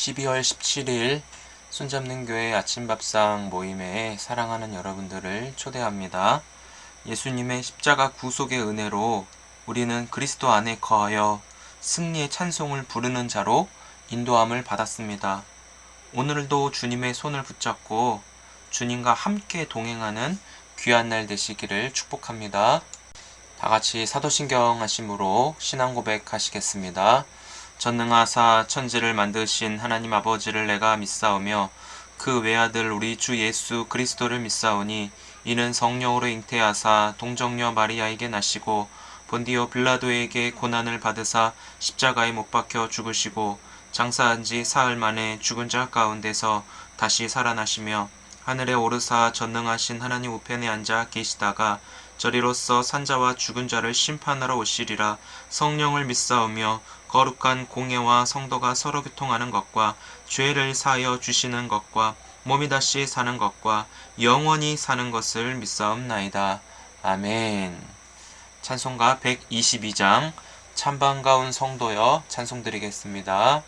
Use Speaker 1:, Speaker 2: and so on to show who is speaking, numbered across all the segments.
Speaker 1: 12월 17일 손잡는 교회 아침밥상 모임에 사랑하는 여러분들을 초대합니다. 예수님의 십자가 구속의 은혜로 우리는 그리스도 안에 거하여 승리의 찬송을 부르는 자로 인도함을 받았습니다. 오늘도 주님의 손을 붙잡고 주님과 함께 동행하는 귀한 날 되시기를 축복합니다. 다같이 사도신경 하심으로 신앙 고백하시겠습니다. 전능하사 천지를 만드신 하나님 아버지를 내가 믿사오며 그 외아들 우리 주 예수 그리스도를 믿사오니 이는 성령으로 잉태하사 동정녀 마리아에게 나시고 본디오 빌라도에게 고난을 받으사 십자가에 못 박혀 죽으시고 장사한 지 사흘 만에 죽은 자 가운데서 다시 살아나시며 하늘에 오르사 전능하신 하나님 우편에 앉아 계시다가 저리로서 산자와 죽은 자를 심판하러 오시리라. 성령을 믿사오며 거룩한 공예와 성도가 서로 교통하는 것과 죄를 사하여 주시는 것과 몸이 다시 사는 것과 영원히 사는 것을 믿사옵나이다. 아멘. 찬송가 122장 참 반가운 성도여 찬송 드리겠습니다.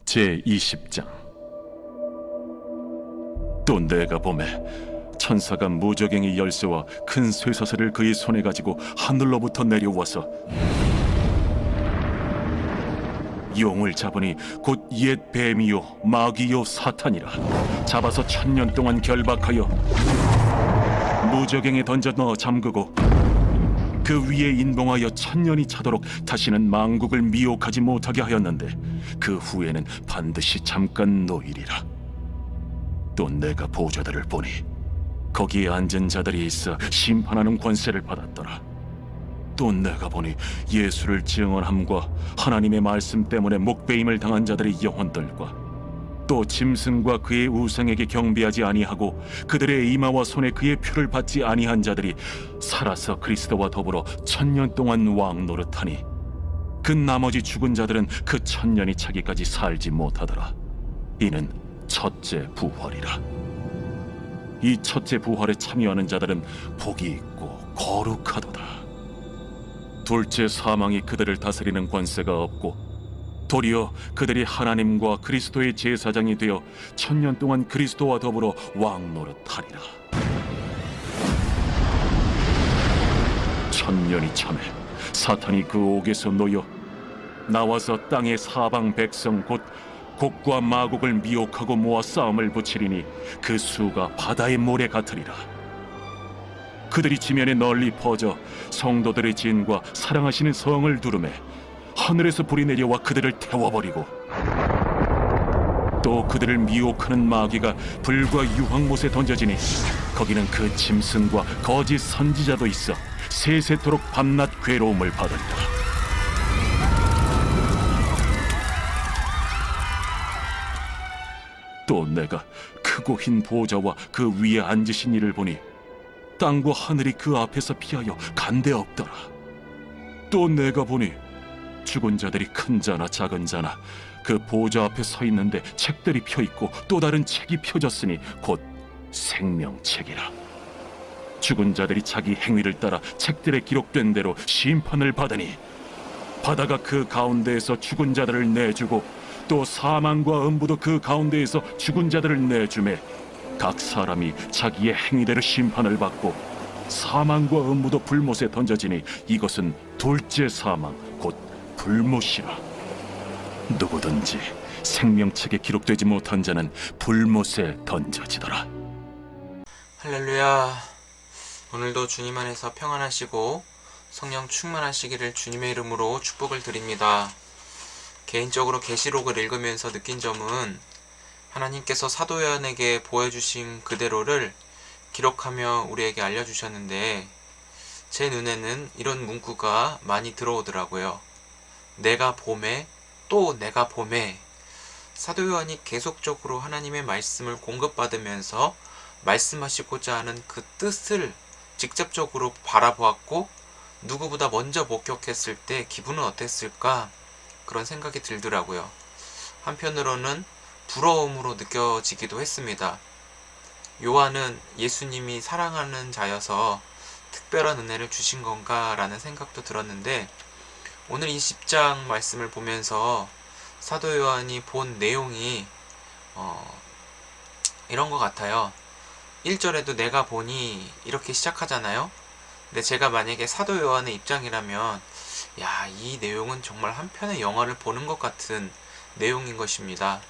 Speaker 2: 제20장. 또 내가 보매 천사가 무저갱이 열쇠와 큰 쇠사슬을 그의 손에 가지고 하늘로부터 내려와서 용을 잡으니 곧 옛 뱀이요 마귀요 사탄이라. 잡아서 1000년 동안 결박하여 무저갱에 던져 넣어 잠그고 그 위에 인봉하여 천년이 차도록 다시는 만국을 미혹하지 못하게 하였는데 그 후에는 반드시 잠깐 노이리라. 또 내가 보좌들을 보니 거기에 앉은 자들이 있어 심판하는 권세를 받았더라. 또 내가 보니 예수를 증언함과 하나님의 말씀 때문에 목배임을 당한 자들의 영혼들과 또 짐승과 그의 우상에게 경배하지 아니하고 그들의 이마와 손에 그의 표를 받지 아니한 자들이 살아서 그리스도와 더불어 천년 동안 왕 노릇하니 그 나머지 죽은 자들은 그 천년이 차기까지 살지 못하더라. 이는 첫째 부활이라. 이 첫째 부활에 참여하는 자들은 복이 있고 거룩하도다. 둘째 사망이 그들을 다스리는 권세가 없고 도리어 그들이 하나님과 그리스도의 제사장이 되어 천년 동안 그리스도와 더불어 왕 노릇하리라. 천년이 참에 사탄이 그 옥에서 놓여 나와서 땅의 사방 백성 곧 곡과 마곡을 미혹하고 모아 싸움을 붙이리니 그 수가 바다의 모래 같으리라. 그들이 지면에 널리 퍼져 성도들의 진과 사랑하시는 성을 두르매 하늘에서 불이 내려와 그들을 태워버리고 또 그들을 미혹하는 마귀가 불과 유황못에 던져지니 거기는 그 짐승과 거짓 선지자도 있어 세세토록 밤낮 괴로움을 받으리라. 또 내가 크고 흰 보좌와 그 위에 앉으신 이를 보니 땅과 하늘이 그 앞에서 피하여 간데 없더라. 또 내가 보니 죽은 자들이 큰 자나 작은 자나 그 보좌 앞에 서 있는데 책들이 펴 있고 또 다른 책이 펴졌으니 곧 생명책이라. 죽은 자들이 자기 행위를 따라 책들에 기록된 대로 심판을 받으니 바다가 그 가운데에서 죽은 자들을 내주고 또 사망과 음부도 그 가운데에서 죽은 자들을 내주매 각 사람이 자기의 행위대로 심판을 받고 사망과 음부도 불못에 던져지니 이것은 둘째 사망 곧 불못이라. 누구든지 생명책에 기록되지 못한 자는 불못에 던져지더라.
Speaker 1: 할렐루야. 오늘도 주님 안에서 평안하시고 성령 충만하시기를 주님의 이름으로 축복을 드립니다. 개인적으로 계시록을 읽으면서 느낀 점은 하나님께서 사도 요한에게 보여주신 그대로를 기록하며 우리에게 알려주셨는데 제 눈에는 이런 문구가 많이 들어오더라고요. 내가 보매 또 내가 보매. 사도 요한이 계속적으로 하나님의 말씀을 공급받으면서 말씀하시고자 하는 그 뜻을 직접적으로 바라보았고 누구보다 먼저 목격했을 때 기분은 어땠을까? 그런 생각이 들더라고요. 한편으로는 부러움으로 느껴지기도 했습니다. 요한은 예수님이 사랑하는 자여서 특별한 은혜를 주신 건가 라는 생각도 들었는데 오늘 이 10장 말씀을 보면서 사도 요한이 본 내용이 이런 것 같아요. 1절에도 내가 보니 이렇게 시작하잖아요. 근데 제가 만약에 사도 요한의 입장이라면 야, 이 내용은 정말 한 편의 영화를 보는 것 같은 내용인 것입니다.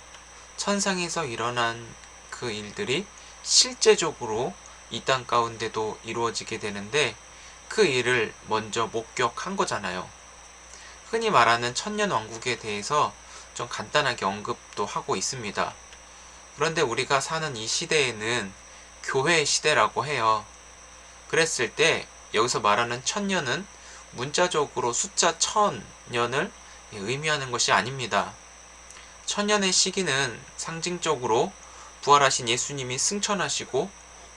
Speaker 1: 천상에서 일어난 그 일들이 실제적으로 이 땅 가운데도 이루어지게 되는데 그 일을 먼저 목격한 거잖아요. 흔히 말하는 천년왕국에 대해서 좀 간단하게 언급도 하고 있습니다. 그런데 우리가 사는 이 시대에는 교회 시대라고 해요. 그랬을 때 여기서 말하는 천년은 문자적으로 숫자 1000년을 의미하는 것이 아닙니다. 천년의 시기는 상징적으로 부활하신 예수님이 승천하시고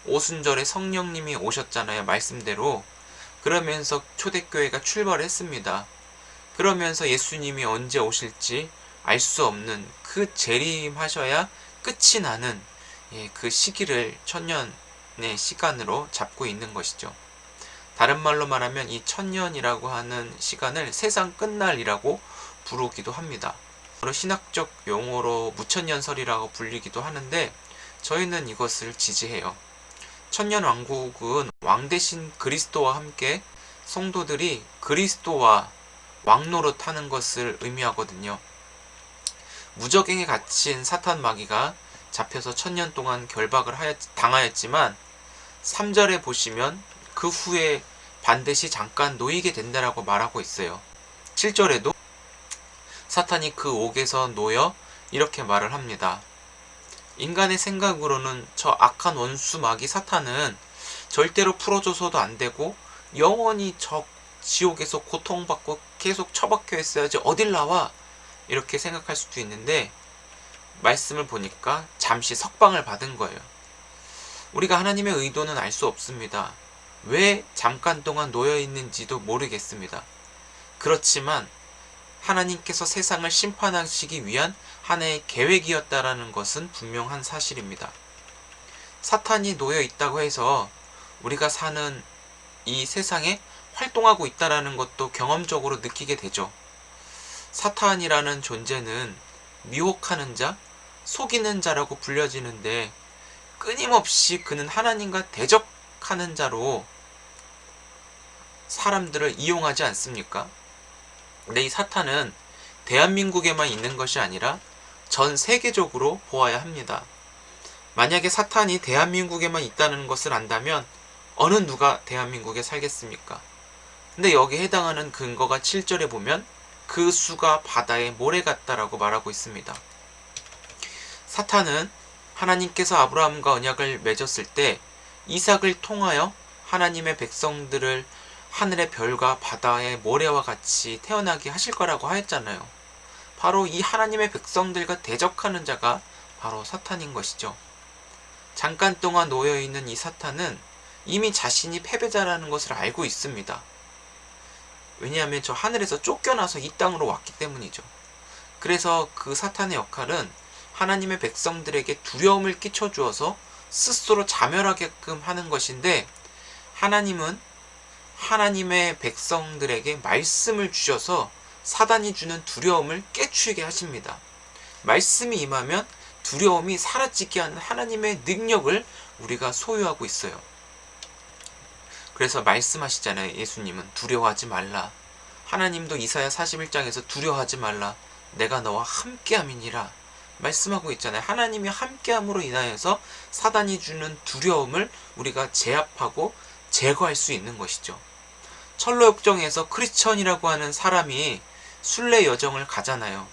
Speaker 1: 오순절에 성령님이 오셨잖아요. 말씀대로. 그러면서 초대교회가 출발했습니다. 그러면서 예수님이 언제 오실지 알 수 없는 그 재림하셔야 끝이 나는 그 시기를 천년의 시간으로 잡고 있는 것이죠. 다른 말로 말하면 이 천년이라고 하는 시간을 세상 끝날이라고 부르기도 합니다. 신학적 용어로 무천년설이라고 불리기도 하는데 저희는 이것을 지지해요. 천년왕국은 왕 대신 그리스도와 함께 성도들이 그리스도와 왕노릇하는 것을 의미하거든요. 무적행에 갇힌 사탄 마귀가 잡혀서 천년 동안 결박을 당하였지만 3절에 보시면 그 후에 반드시 잠깐 놓이게 된다라고 말하고 있어요. 7절에도 사탄이 그 옥에서 놓여 이렇게 말을 합니다. 인간의 생각으로는 저 악한 원수 마귀 사탄은 절대로 풀어줘서도 안 되고 영원히 저 지옥에서 고통받고 계속 처박혀 있어야지 어딜 나와, 이렇게 생각할 수도 있는데 말씀을 보니까 잠시 석방을 받은 거예요. 우리가 하나님의 의도는 알 수 없습니다. 왜 잠깐 동안 놓여 있는지도 모르겠습니다. 그렇지만 하나님께서 세상을 심판하시기 위한 하나의 계획이었다라는 것은 분명한 사실입니다. 사탄이 놓여 있다고 해서 우리가 사는 이 세상에 활동하고 있다라는 것도 경험적으로 느끼게 되죠. 사탄이라는 존재는 미혹하는 자, 속이는 자라고 불려지는데 끊임없이 그는 하나님과 대적하는 자로 사람들을 이용하지 않습니까? 근데 이 사탄은 대한민국에만 있는 것이 아니라 전 세계적으로 보아야 합니다. 만약에 사탄이 대한민국에만 있다는 것을 안다면 어느 누가 대한민국에 살겠습니까? 근데 여기에 해당하는 근거가 7절에 보면 그 수가 바다의 모래 같다라고 말하고 있습니다. 사탄은 하나님께서 아브라함과 언약을 맺었을 때 이삭을 통하여 하나님의 백성들을 하늘의 별과 바다의 모래와 같이 태어나게 하실 거라고 하였잖아요. 바로 이 하나님의 백성들과 대적하는 자가 바로 사탄인 것이죠. 잠깐 동안 놓여있는 이 사탄은 이미 자신이 패배자라는 것을 알고 있습니다. 왜냐하면 저 하늘에서 쫓겨나서 이 땅으로 왔기 때문이죠. 그래서 그 사탄의 역할은 하나님의 백성들에게 두려움을 끼쳐주어서 스스로 자멸하게끔 하는 것인데, 하나님은 하나님의 백성들에게 말씀을 주셔서 사단이 주는 두려움을 깨추게 하십니다. 말씀이 임하면 두려움이 사라지게 하는 하나님의 능력을 우리가 소유하고 있어요. 그래서 말씀하시잖아요. 예수님은 두려워하지 말라. 하나님도 이사야 41장에서 두려워하지 말라. 내가 너와 함께함이니라 말씀하고 있잖아요. 하나님이 함께함으로 인하여서 사단이 주는 두려움을 우리가 제압하고 제거할 수 있는 것이죠. 철로역정에서 크리스천이라고 하는 사람이 순례 여정을 가잖아요.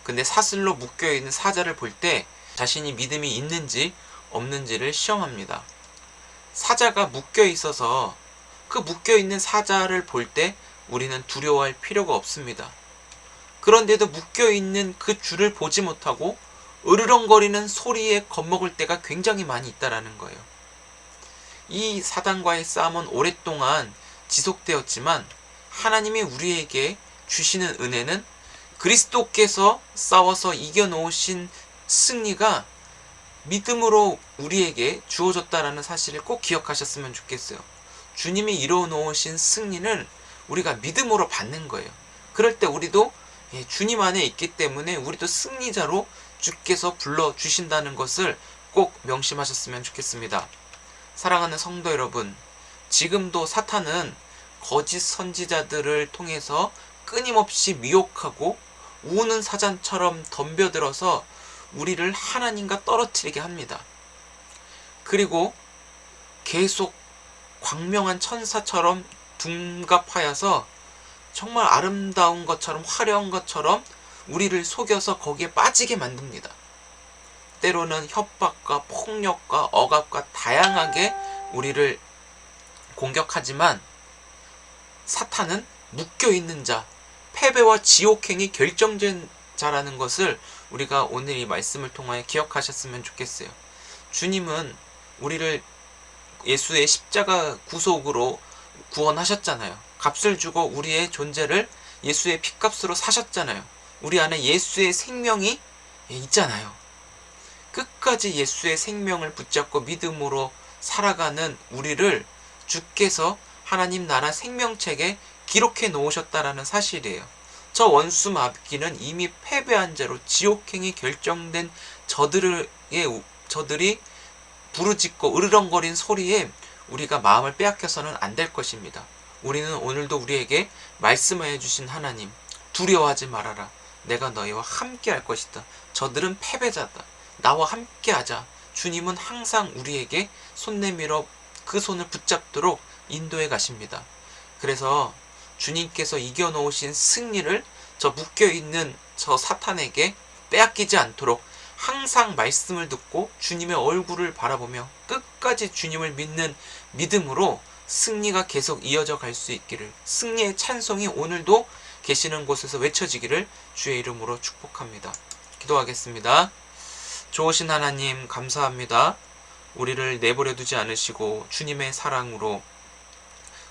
Speaker 1: 근데 사슬로 묶여있는 사자를 볼 때 자신이 믿음이 있는지 없는지를 시험합니다. 사자가 묶여있어서 그 묶여있는 사자를 볼 때 우리는 두려워할 필요가 없습니다. 그런데도 묶여있는 그 줄을 보지 못하고 으르렁거리는 소리에 겁먹을 때가 굉장히 많이 있다라는 거예요. 이 사단과의 싸움은 오랫동안 지속되었지만 하나님이 우리에게 주시는 은혜는 그리스도께서 싸워서 이겨놓으신 승리가 믿음으로 우리에게 주어졌다라는 사실을 꼭 기억하셨으면 좋겠어요. 주님이 이루어놓으신 승리는 우리가 믿음으로 받는 거예요. 그럴 때 우리도 주님 안에 있기 때문에 우리도 승리자로 주께서 불러주신다는 것을 꼭 명심하셨으면 좋겠습니다. 사랑하는 성도 여러분, 지금도 사탄은 거짓 선지자들을 통해서 끊임없이 미혹하고 우는 사자처럼 덤벼들어서 우리를 하나님과 떨어뜨리게 합니다. 그리고 계속 광명한 천사처럼 둔갑하여서 정말 아름다운 것처럼 화려한 것처럼 우리를 속여서 거기에 빠지게 만듭니다. 때로는 협박과 폭력과 억압과 다양하게 우리를 공격하지만 사탄은 묶여있는 자, 패배와 지옥행이 결정된 자라는 것을 우리가 오늘 이 말씀을 통하여 기억하셨으면 좋겠어요. 주님은 우리를 예수의 십자가 구속으로 구원하셨잖아요. 값을 주고 우리의 존재를 예수의 피값으로 사셨잖아요. 우리 안에 예수의 생명이 있잖아요. 끝까지 예수의 생명을 붙잡고 믿음으로 살아가는 우리를 주께서 하나님 나라 생명책에 기록해 놓으셨다라는 사실이에요. 저 원수 마귀는 이미 패배한 자로 지옥행이 결정된 저들이 부르짖고 으르렁거린 소리에 우리가 마음을 빼앗겨서는 안 될 것입니다. 우리는 오늘도 우리에게 말씀하여 주신 하나님, 두려워하지 말아라. 내가 너희와 함께 할 것이다. 저들은 패배자다. 나와 함께 하자. 주님은 항상 우리에게 손 내밀어 그 손을 붙잡도록 인도해 가십니다. 그래서 주님께서 이겨놓으신 승리를 저 묶여있는 저 사탄에게 빼앗기지 않도록 항상 말씀을 듣고 주님의 얼굴을 바라보며 끝까지 주님을 믿는 믿음으로 승리가 계속 이어져 갈 수 있기를, 승리의 찬송이 오늘도 계시는 곳에서 외쳐지기를 주의 이름으로 축복합니다. 기도하겠습니다. 좋으신 하나님 감사합니다. 우리를 내버려 두지 않으시고 주님의 사랑으로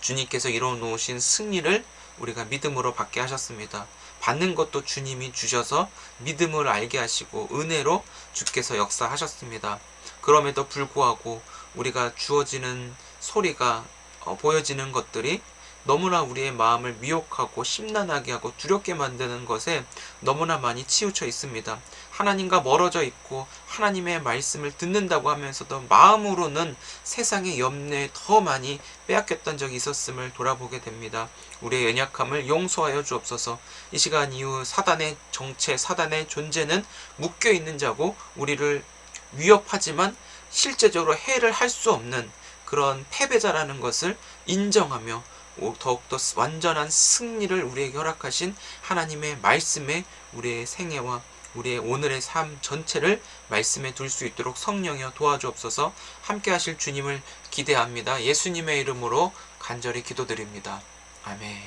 Speaker 1: 주님께서 이루어 놓으신 승리를 우리가 믿음으로 받게 하셨습니다. 받는 것도 주님이 주셔서 믿음을 알게 하시고 은혜로 주께서 역사하셨습니다. 그럼에도 불구하고 우리가 주어지는 소리가 보여지는 것들이 너무나 우리의 마음을 미혹하고 심란하게 하고 두렵게 만드는 것에 너무나 많이 치우쳐 있습니다. 하나님과 멀어져 있고 하나님의 말씀을 듣는다고 하면서도 마음으로는 세상의 염려에 더 많이 빼앗겼던 적이 있었음을 돌아보게 됩니다. 우리의 연약함을 용서하여 주옵소서. 이 시간 이후 사단의 정체, 사단의 존재는 묶여있는 자고 우리를 위협하지만 실제적으로 해를 할 수 없는 그런 패배자라는 것을 인정하며 더욱더 완전한 승리를 우리에게 허락하신 하나님의 말씀에 우리의 생애와 우리의 오늘의 삶 전체를 말씀에 둘 수 있도록 성령이여 도와주옵소서. 함께 하실 주님을 기대합니다. 예수님의 이름으로 간절히 기도드립니다. 아멘.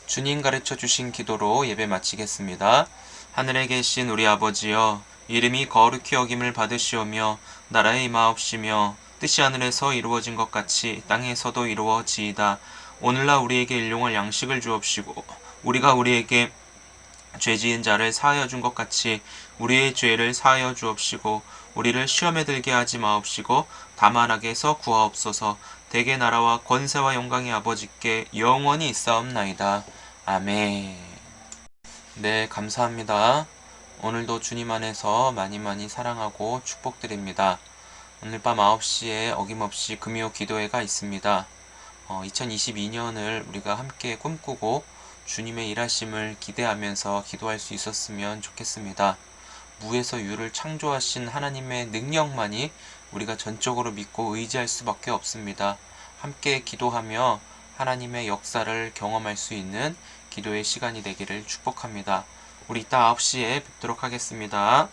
Speaker 1: 주님 가르쳐 주신 기도로 예배 마치겠습니다. 하늘에 계신 우리 아버지여, 이름이 거룩히 여김을 받으시오며 나라의 임하옵시며 뜻이 하늘에서 이루어진 것 같이 땅에서도 이루어지이다. 오늘날 우리에게 일용할 양식을 주옵시고 우리가 우리에게 죄지은 자를 사하여 준 것 같이 우리의 죄를 사하여 주옵시고 우리를 시험에 들게 하지 마옵시고 다만 악에서 구하옵소서. 대개 나라와 권세와 영광의 아버지께 영원히 있사옵나이다. 아멘. 네, 감사합니다. 오늘도 주님 안에서 많이 사랑하고 축복드립니다. 오늘 밤 9시에 어김없이 금요 기도회가 있습니다. 2022년을 우리가 함께 꿈꾸고 주님의 일하심을 기대하면서 기도할 수 있었으면 좋겠습니다. 무에서 유를 창조하신 하나님의 능력만이 우리가 전적으로 믿고 의지할 수밖에 없습니다. 함께 기도하며 하나님의 역사를 경험할 수 있는 기도의 시간이 되기를 축복합니다. 우리 이따 9시에 뵙도록 하겠습니다.